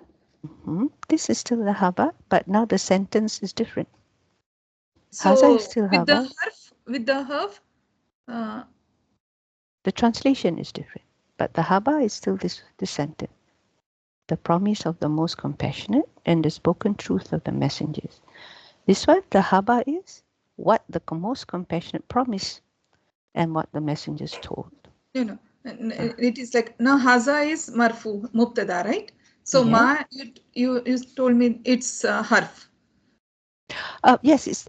This is still the haba, but now the sentence is different. So Haza is still with the haba. harf, with the harf, The translation is different, but the haba is still this sentence. The promise of the most compassionate and the spoken truth of the messengers. This one, the haba is what the most compassionate promised and what the messengers told. No. It is like now haza is marfu, mubtada, right? So Yeah. ma, you told me it's harf. Yes, it's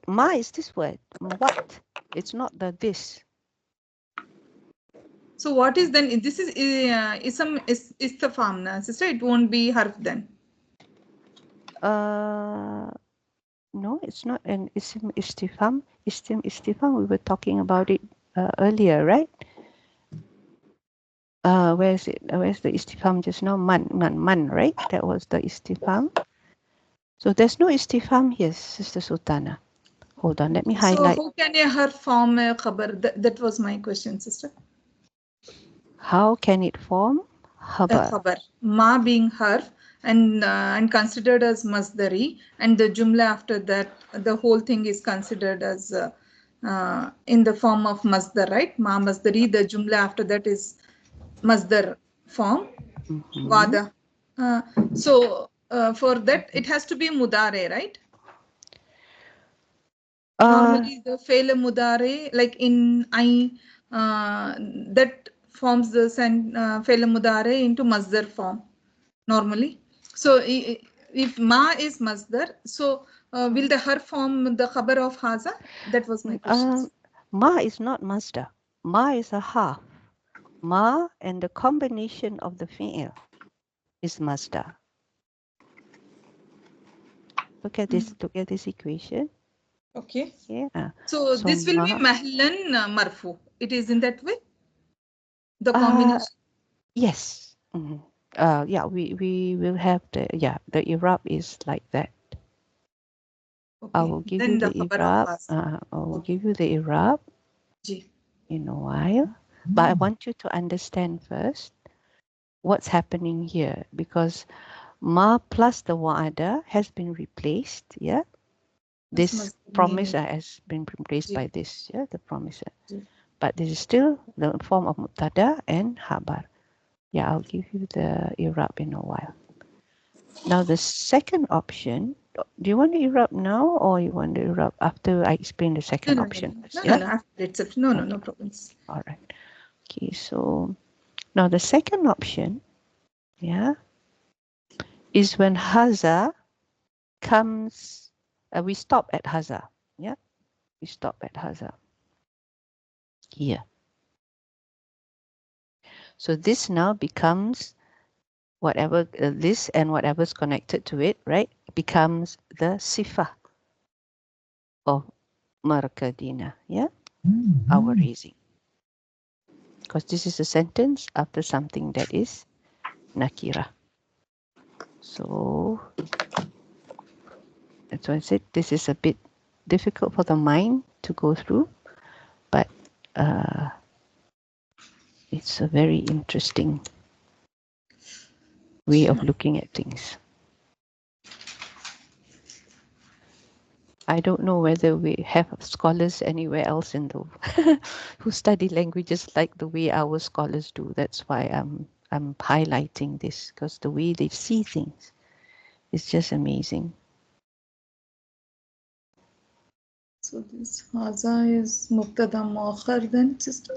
ma is this word. What? It's not the this. So what is then? This is istifham, na sister. It won't be harf then. No, it's not an isim istifham. Isim istifham. We were talking about it earlier, right? Where is it? Where's the istifham just now? Man, right? That was the istifham. So there's no istifham here, Sister Sultana. Hold on, let me highlight. So how can a harf form a khabar? That was my question, sister. How can it form? Khabar. Khabar. Ma being harf and considered as masdari, and the jumla after that, the whole thing is considered as in the form of masdar, right? Ma masdari, the jumla after that is masdar form. Wada. So for that, it has to be mudare, right? Normally, the fail mudare, like in I, that forms the fail mudare into masdar form normally. So if ma is masdar, so will the har form the khabar of haza? That was my question. Ma is not masdar. Ma is a half. Ma and the combination of the fi'il is masdar. Look at this. Look at this equation. Okay. Yeah. So this will be mahlan marfu. It is in that way. The combination. Yes. Yeah. We will have the Irab is like that. Okay. I will give you the Irab. I will give you the Irab in a while. But I want you to understand first what's happening here, because ma plus the wa'ada has been replaced. Yeah. This promise has been replaced by this. Yeah. The promise. But this is still the form of mubtada and habar. Yeah. I'll give you the Irab in a while. Now the second option, do you want to erupt now or you want to erupt after I explain the second option? No problems. All right. Okay, so now the second option, is when haza comes, we stop at haza, we stop at haza here. So this now becomes whatever this and whatever's connected to it, right, becomes the sifa of Markadina, our raising. Because this is a sentence after something that is nakira. So that's why I said this is a bit difficult for the mind to go through, but it's a very interesting way of looking at things. I don't know whether we have scholars anywhere else in the who study languages like the way our scholars do. That's why I'm highlighting this, because the way they see things is just amazing. So this haza is mubtada muakhar then, sister?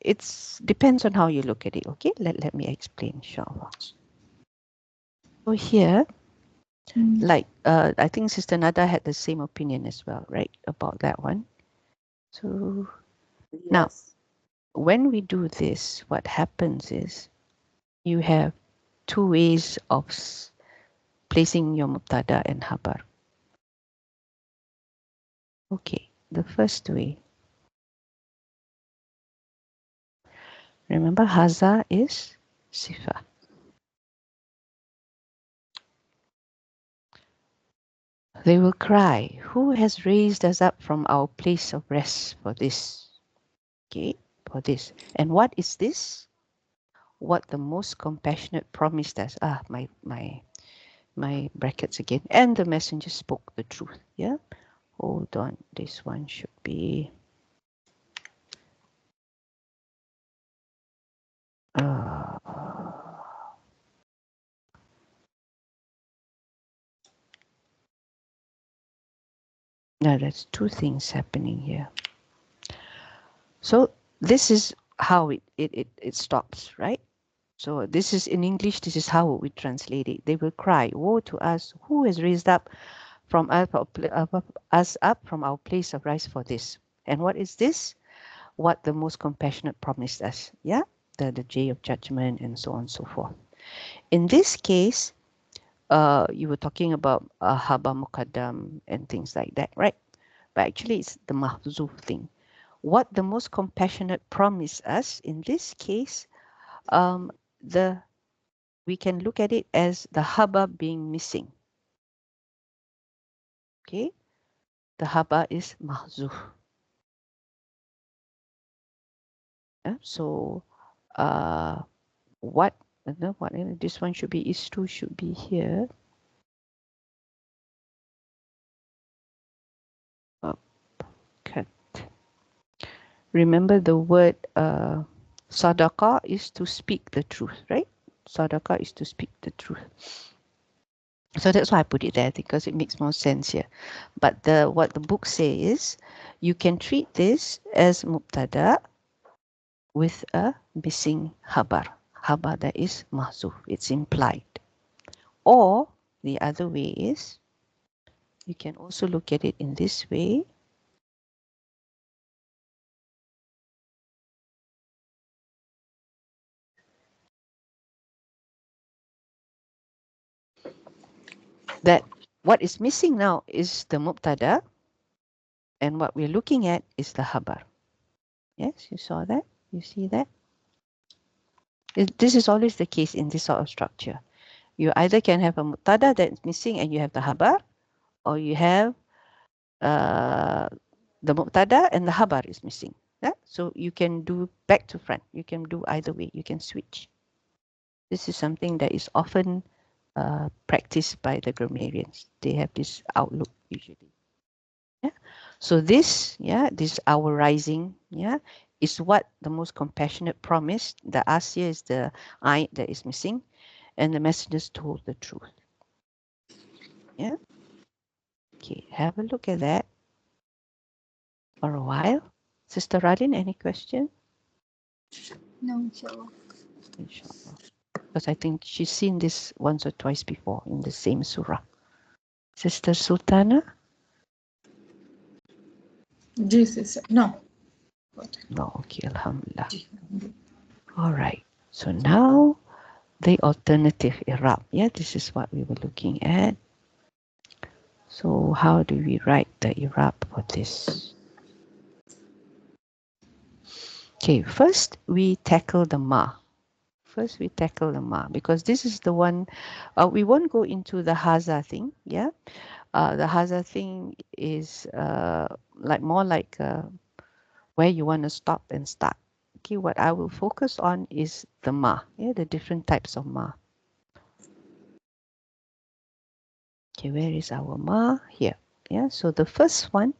It depends on how you look at it. Okay, let me explain, inshallah. So here, like I think Sister Nada had the same opinion as well, right, about that one. So now, when we do this, what happens is you have two ways of placing your mubtada and habar. Okay, the first way. Remember, haza is sifa. They will cry, who has raised us up from our place of rest for this? Okay, for this. And what is this? what the most compassionate promised us. My brackets again. And the messenger spoke the truth. Yeah. Hold on. This one should be. Now there's two things happening here. So this is how it stops, right? So this is in English, this is how we translate it. They will cry, woe to us, who has raised up from us up from our place of rise for this. And what is this? What the most compassionate promised us. Yeah, the day of judgment and so on and so forth. In this case, you were talking about haba muqaddam and things like that, right? But actually it's the mahzuf thing. What the most compassionate promised us, in this case, we can look at it as the haba being missing. Okay, the haba is mahzuf. Yeah? So what this one should be, is2 should be here. Cut. Remember the word sadaqah is to speak the truth, right? Sadaqah is to speak the truth. So that's why I put it there, because it makes more sense here. But what the book says is you can treat this as mubtada with a missing habar. Habar that is mahzuf, it's implied. Or the other way is, you can also look at it in this way. That what is missing now is the mubtada, and what we're looking at is the habar. Yes, you saw that? You see that? This is always the case in this sort of structure. You either can have a mubtada that's missing and you have the habar, or you have the mubtada and the habar is missing. Yeah? So you can do back to front. You can do either way. You can switch. This is something that is often practiced by the grammarians. They have this outlook usually. Yeah. So this, this our rising, is what the most compassionate promised. The asya is the I that is missing, and the messengers told the truth. Yeah. Okay, have a look at that for a while. Sister Radin, any question? No, inshallah. Inshallah. Because I think she's seen this once or twice before in the same surah. Sister Sultana? Jesus, no. No, okay, alhamdulillah. All right, so now the alternative Irab. Yeah, this is what we were looking at. So how do we write the Irab for this? Okay, first we tackle the ma. First we tackle the ma, because this is the one, we won't go into the haza thing, yeah? The haza thing is more like where you want to stop and start. Okay, what I will focus on is the ma, the different types of ma. Okay, where is our ma? Here. Yeah, so the first one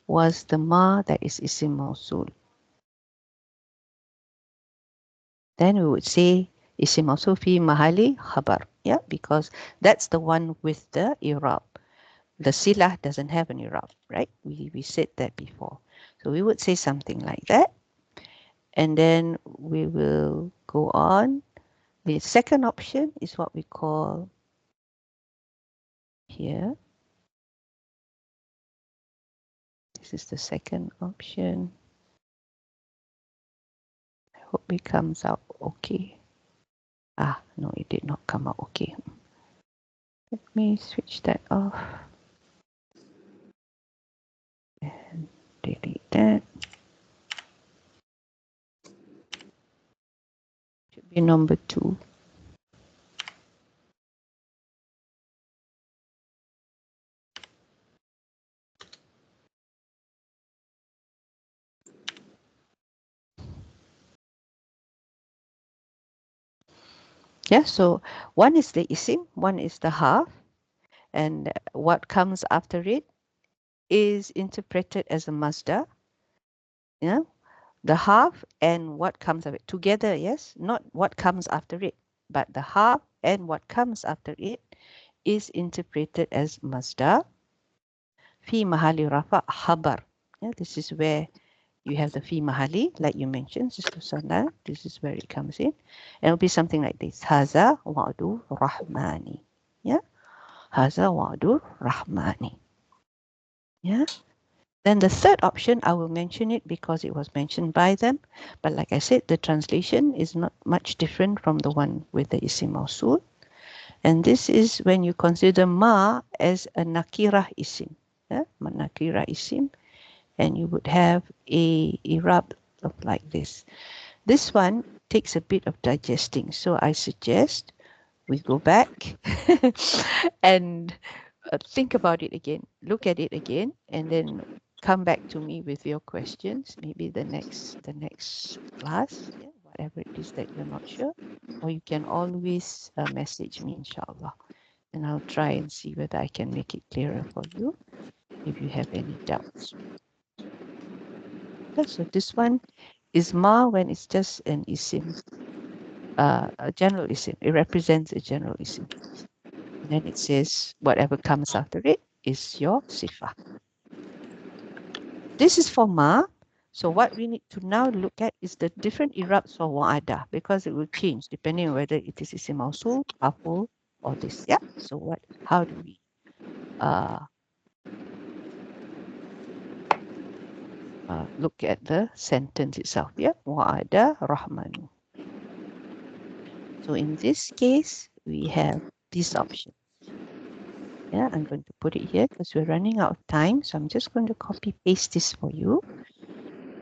was the ma that is isim mausul. Then we would say isim mausul fi mahali khabar. Yeah, because that's the one with the i'rab. The silah doesn't have an i'rab, right? We said that before. So we would say something like that. And then we will go on. The second option is what we call here. This is the second option. I hope it comes out okay. No, it did not come out okay. Let me switch that off and delete that. Should be number 2. Yeah, so one is the isim, one is the harf, and what comes after it is interpreted as a masdar. Yeah, the half and what comes of it together, yes, not what comes after it, but the half and what comes after it is interpreted as masdar. Fi mahali rafa khabar. Yeah, this is where you have the fi mahali, like you mentioned, Sister Sanda. This is where it comes in. And it'll be something like this. Haza wa'du rahmani. Yeah, haza wa'du rahmani. Yeah. Then the third option, I will mention it because it was mentioned by them. But like I said, the translation is not much different from the one with the isim mausul. And this is when you consider ma as a nakirah isim. Yeah? Nakirah isim. And you would have a Irab of like this. This one takes a bit of digesting. So I suggest we go back and think about it again, look at it again, and then come back to me with your questions. Maybe the next class, yeah, whatever it is that you're not sure, or you can always message me, inshallah, and I'll try and see whether I can make it clearer for you if you have any doubts. Okay, so this one is ma when it's just an isim, a general isim. It represents a general isim. And then it says whatever comes after it is your sifah. This is for ma. So what we need to now look at is the different irabs for wa'ada, because it will change depending on whether it is isim mausul, maf'ul, or this. Yeah. So how do we look at the sentence itself? Yeah. Wa'ada rahmanu. So in this case, we have this option. Yeah, I'm going to put it here because we're running out of time. So I'm just going to copy paste this for you.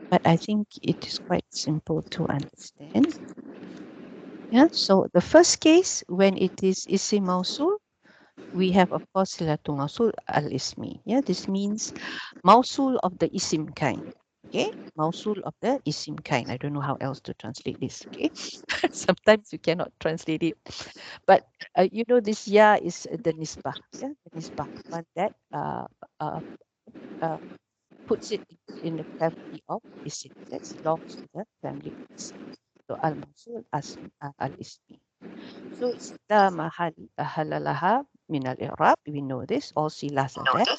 But I think it is quite simple to understand. Yeah, so the first case, when it is isim mausul, we have, of course, silatu mausul al-ismi. Yeah, this means mausul of the isim kind. Okay, mausul of the isim kind. I don't know how else to translate this. Okay, sometimes you cannot translate it, but you know this ya is the nisbah. Yeah, the nisbah, one that puts it in the family of isim. That belongs to the family of isim. So al-mausul al-ismi. So it's the halalaha min al-i'rab. We know this. All silas are there.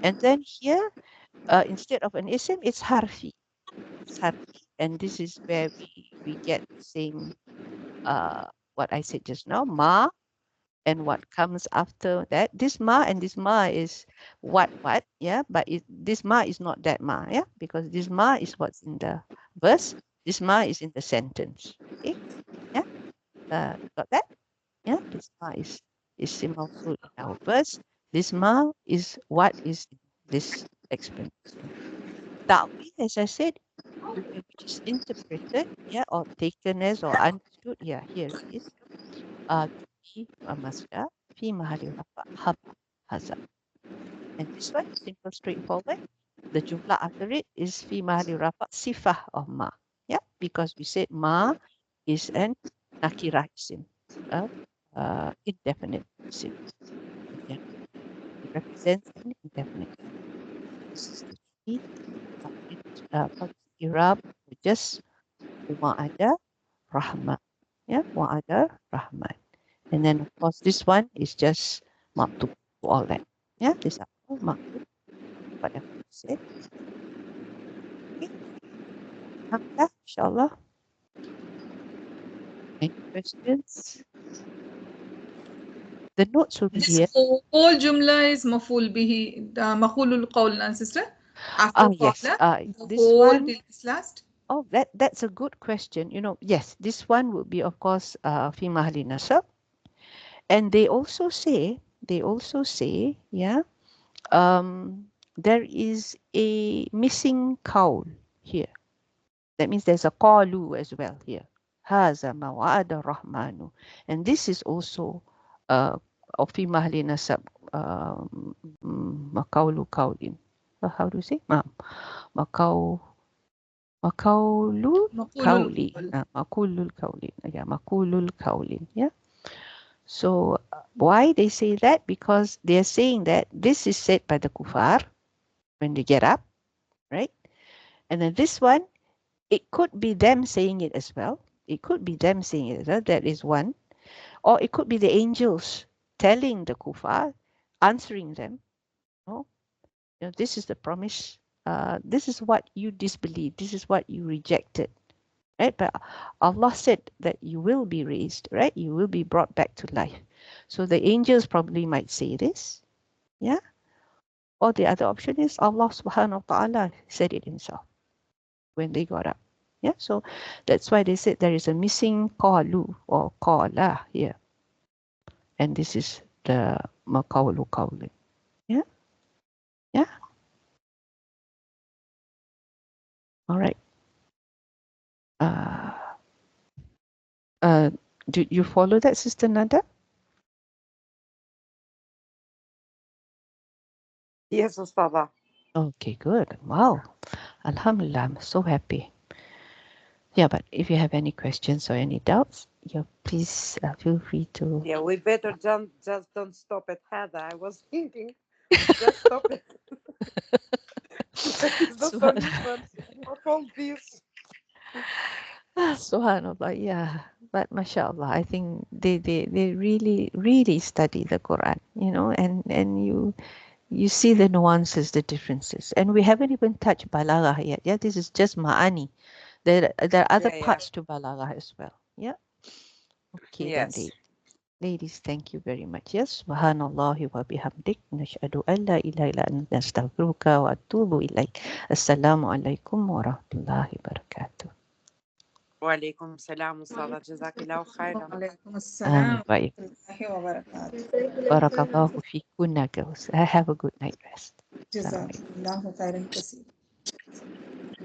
And then here, instead of an isim, it's harfi. It's harfi. And this is where we get the same, what I said just now, ma, and what comes after that. This ma and this ma is what, yeah, but this ma is not that ma, yeah, because this ma is what's in the verse. This ma is in the sentence. Okay, yeah, got that? Yeah, this ma is mausul in our verse. This ma is what is in this expression. Ta'wil, as I said, which is interpreted, yeah, or taken as or understood. Yeah, here it is. To be a masdar fi mahali rafa haba haza. And this one, simple, straightforward. The jumlah after it is fi mahali rafa sifah of ma. Yeah, because we said ma is an nakirah isim, indefinite isim. It represents an indefinite. This is the key. Irab, just wa'ada rahmat. Yeah, wa'ada rahmat. And then of course this one is just maktub, all that. Yeah, these are all maktub, whatever you said. Okay. Alhamdulillah, inshallah. Any questions? The notes will be This here. whole jumla is maful bihi, mafulul qawl, sister. After Yes. qawla, the This whole one, till this last. oh, that's a good question. You know, yes, this one would be, of course, fi mahali nasab. And they also say, yeah, there is a missing qawl here. That means there's a qalu as well here. Haza ma wa'ada rahmanu. And this is also of fi mahli nasab, maqawlu qawlin. How do you say? Maqaw Maqulul مقول Qawli. القول. Maqulul Qawli. Yeah, Maqulul Qawli. Yeah. So why they say that? Because they are saying that this is said by the kuffar when they get up, right? And then this one, it could be them saying it as well. It could be them saying it as well. That is one. Or it could be the angels telling the kuffar, answering them. No, you know, this is the promise. This is what you disbelieved. This is what you rejected. Right? But Allah said that you will be raised, right? You will be brought back to life. So the angels probably might say this. Yeah. Or the other option is Allah subhanahu wa ta'ala said it himself when they got up. Yeah. So that's why they said there is a missing qalu or qala here. And this is the maqawlu qawli. Yeah. Yeah. All right. Do you follow that, Sister Nada? Yes, Ustadha. Okay, good. Wow. Alhamdulillah, I'm so happy. Yeah, but if you have any questions or any doubts, please feel free to. Yeah, we better just don't stop at Hada. I was thinking, just stop it. That is the solution. Not all this. Subhanallah, yeah. But mashallah, I think they really, really study the Quran, you know, and you see the nuances, the differences. And we haven't even touched balagha yet. Yeah, this is just ma'ani. There are other Yeah, parts to balagha as well. Yeah. Okay, then yes. ladies, thank you very much. Yes, subhanallahi wa bihamdik. Nashhadu an la ilaha illa anta astaghfiruka wa atubu ilaik. Assalamu alaikum wa rahmatullahi wa barakatuh. وعليكم السلام أستاذة جزاك الله خيرا. وعليكم Amin. السلام Baik. ورحمة الله وبركاته. Barakallahu fikunna girls. Have a good night rest. جزاك الله خيرا كثيرا.